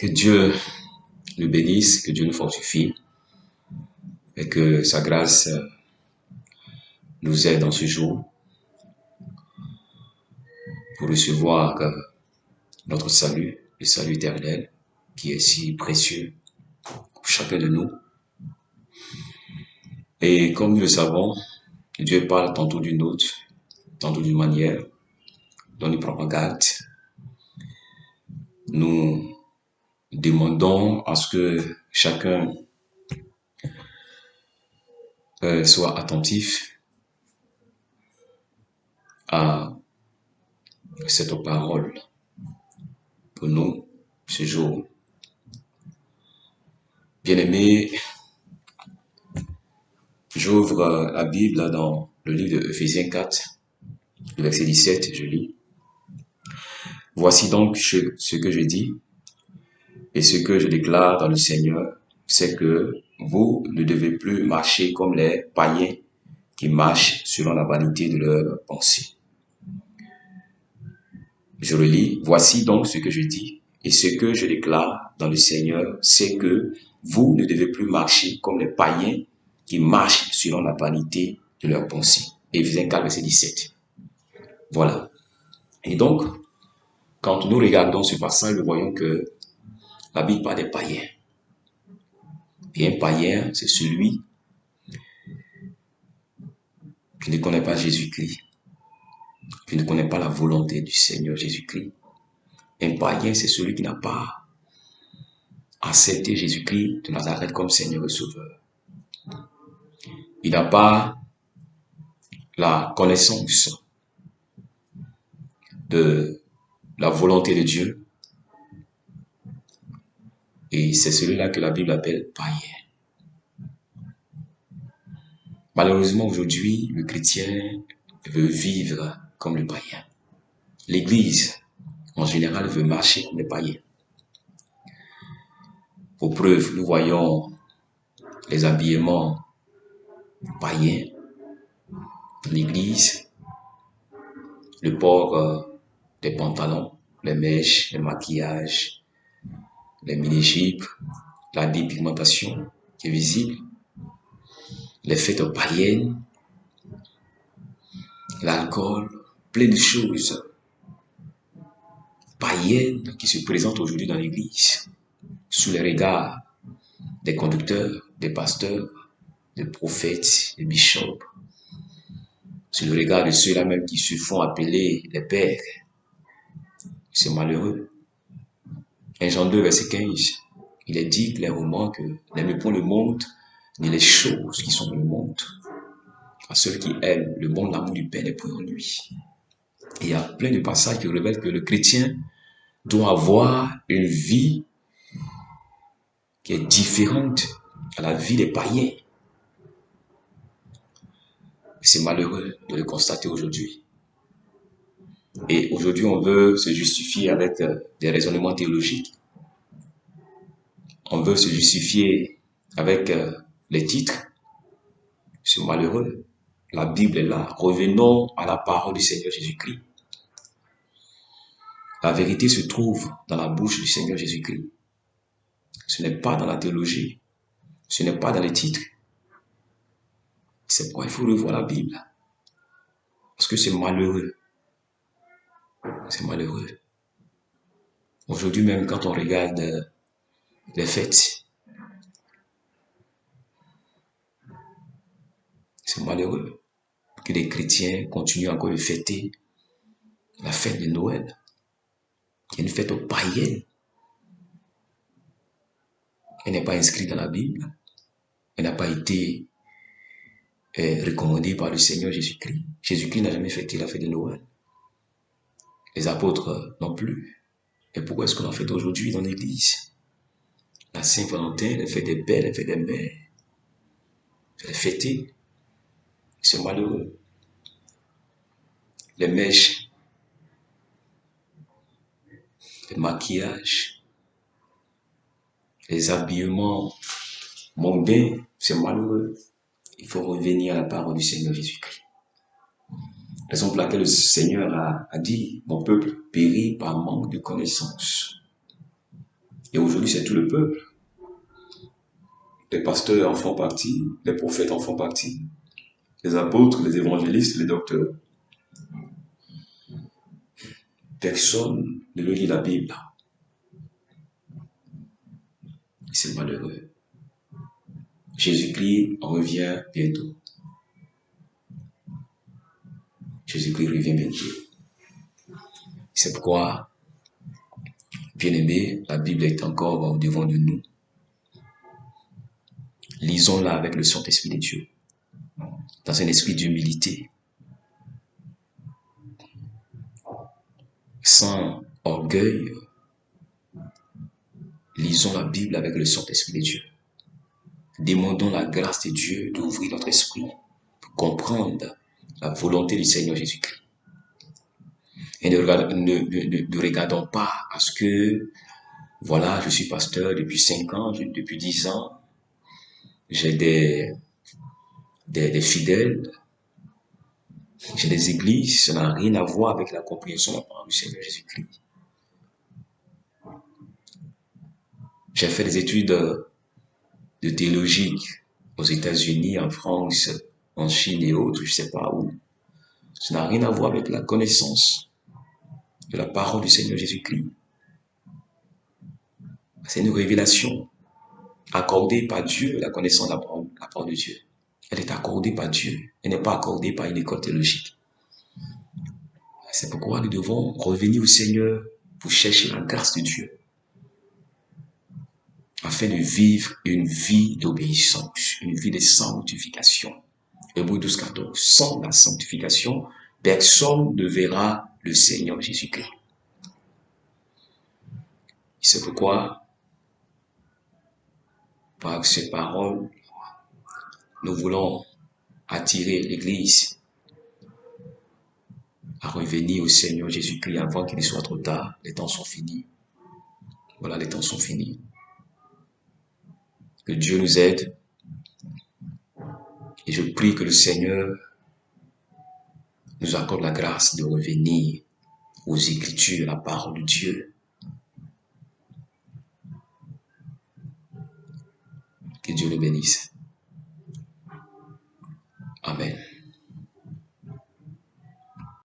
Que Dieu nous bénisse, que Dieu nous fortifie et que sa grâce nous aide dans ce jour pour recevoir notre salut, le salut éternel qui est si précieux pour chacun de nous. Et comme nous le savons, Dieu parle tantôt d'une autre, tantôt d'une manière dont nous prenons garde. Nous demandons à ce que chacun soit attentif à cette parole pour nous ce jour. Bien-aimés, j'ouvre la Bible dans le livre de Ephésiens 4, le verset 17, je lis. Voici donc ce que je dis et ce que je déclare dans le Seigneur, c'est que vous ne devez plus marcher comme les païens qui marchent selon la vanité de leurs pensées. Je relis, voici donc ce que je dis et ce que je déclare dans le Seigneur, c'est que vous ne devez plus marcher comme les païens qui marchent selon la vanité de leurs pensées. Éphésiens 4, verset 17. Voilà. Et donc, quand nous regardons ce passage, nous voyons que la Bible parle des païens. Et un païen, c'est celui qui ne connaît pas Jésus-Christ, qui ne connaît pas la volonté du Seigneur Jésus-Christ. Un païen, c'est celui qui n'a pas accepté Jésus-Christ de Nazareth comme Seigneur et Sauveur. Il n'a pas la connaissance de la volonté de Dieu. Et c'est celui-là que la Bible appelle païen. Malheureusement, aujourd'hui, le chrétien veut vivre comme le païen. L'Église, en général, veut marcher comme les païens. Pour preuve, nous voyons les habillements païens dans l'Église, le port des pantalons, les mèches, le maquillage, les mini-jupes, la dépigmentation qui est visible, les fêtes païennes, l'alcool, plein de choses païennes qui se présentent aujourd'hui dans l'Église, sous les regards des conducteurs, des pasteurs, des prophètes, des bishops, sous le regard de ceux-là même qui se font appeler les pères. C'est malheureux. 1 Jean 2, verset 15, il est dit clairement que n'aimez point le monde, ni les choses qui sont dans le monde. À ceux qui aiment le monde, l'amour du Père n'est point en lui. Et il y a plein de passages qui révèlent que le chrétien doit avoir une vie qui est différente à la vie des païens. C'est malheureux de le constater aujourd'hui. Et aujourd'hui, on veut se justifier avec des raisonnements théologiques. On veut se justifier avec les titres. C'est malheureux. La Bible est là. Revenons à la parole du Seigneur Jésus-Christ. La vérité se trouve dans la bouche du Seigneur Jésus-Christ. Ce n'est pas dans la théologie. Ce n'est pas dans les titres. C'est pourquoi il faut revoir la Bible. Parce que c'est malheureux. C'est malheureux. Aujourd'hui même, quand on regarde les fêtes, c'est malheureux que les chrétiens continuent encore de fêter la fête de Noël, qui est une fête païenne. Elle n'est pas inscrite dans la Bible. Elle n'a pas été recommandée par le Seigneur Jésus-Christ. Jésus-Christ n'a jamais fêté la fête de Noël. Les apôtres non plus. Et pourquoi est-ce qu'on en fête aujourd'hui dans l'église? La Saint-Valentin, les fêtes des pères, les fêtes des mères. C'est les fêter. C'est malheureux. Les mèches, les maquillages, les habillements mondains, c'est malheureux. Il faut revenir à la parole du Seigneur Jésus-Christ. Raison pour laquelle le Seigneur a dit, mon peuple périt par manque de connaissance. Et aujourd'hui, c'est tout le peuple. Les pasteurs en font partie, les prophètes en font partie, les apôtres, les évangélistes, les docteurs. Personne ne lit la Bible. C'est malheureux. Jésus-Christ revient bientôt. Jésus-Christ revient bientôt. C'est pourquoi, bien-aimés, la Bible est encore au devant de nous. Lisons-la avec le Saint-Esprit de Dieu, dans un esprit d'humilité, sans orgueil. Lisons la Bible avec le Saint-Esprit de Dieu. Demandons la grâce de Dieu d'ouvrir notre esprit pour comprendre la volonté du Seigneur Jésus-Christ. Et ne regardons pas à ce que, voilà, je suis pasteur depuis 5 ans, depuis 10 ans, j'ai des fidèles, j'ai des églises, ça n'a rien à voir avec la compréhension de la parole du Seigneur Jésus-Christ. J'ai fait des études de théologie aux États-Unis, en France, en Chine et autres, je ne sais pas où. Ça n'a rien à voir avec la connaissance de la parole du Seigneur Jésus-Christ. C'est une révélation accordée par Dieu, la connaissance de la parole de Dieu. Elle est accordée par Dieu. Elle n'est pas accordée par une école théologique. C'est pourquoi nous devons revenir au Seigneur pour chercher la grâce de Dieu, afin de vivre une vie d'obéissance, une vie de sanctification. Hébreux 12, 14. Sans la sanctification, personne ne verra le Seigneur Jésus-Christ. C'est pourquoi, par ces paroles, nous voulons attirer l'Église à revenir au Seigneur Jésus-Christ avant qu'il ne soit trop tard. Les temps sont finis. Voilà, les temps sont finis. Que Dieu nous aide. Et je prie que le Seigneur nous accorde la grâce de revenir aux Écritures, à la parole de Dieu. Que Dieu le bénisse. Amen.